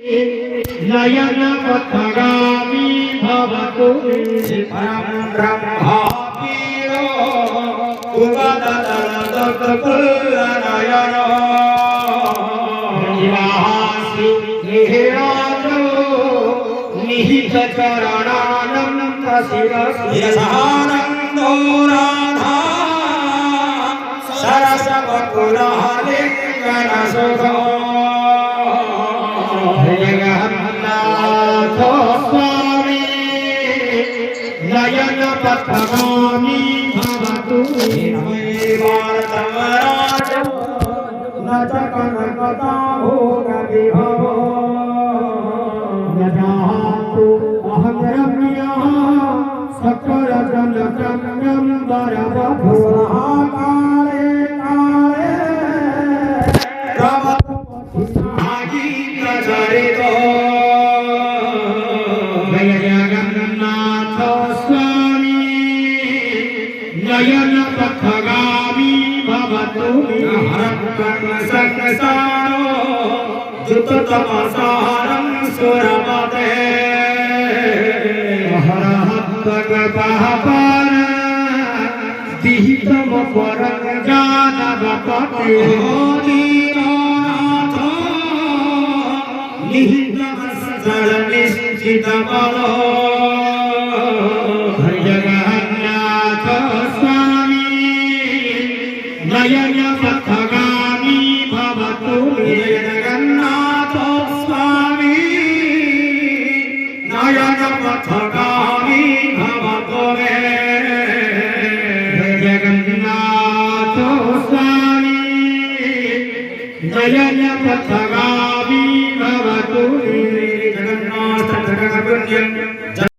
नयन पथगामी भवतु परम ब्रह्मापीरो उगददलदकुलनयनो निवासी निहिराजो निहित चरणानंद शिरसानंदो राधा सरस बकुलालिंगन सुखो जगन्नाथ स्वामी नयन पथगामी भवतु भारतराज न च कनकताभोग विभवो न जातु अहं रम्यः सकल जनकम्यं वरवधू काले काले प्रचरितो जय जगन्नाथ स्वामी नयन पथगामी भवतु हरकर्म संसारो जुत तमसारं सुरमते हरहत्तगतः पर दिहितम परं जानवपते दीनानाथ निहितमस्सर निश्चितबलो जगन्नाथ स्वामी नयन पथगामी भवतु जगन्नाथ स्वामी नयन पथगामी भवतु जगन्नाथ स्वामी नयन पथगामी भवतु जगन्नाथ जगन्नाथ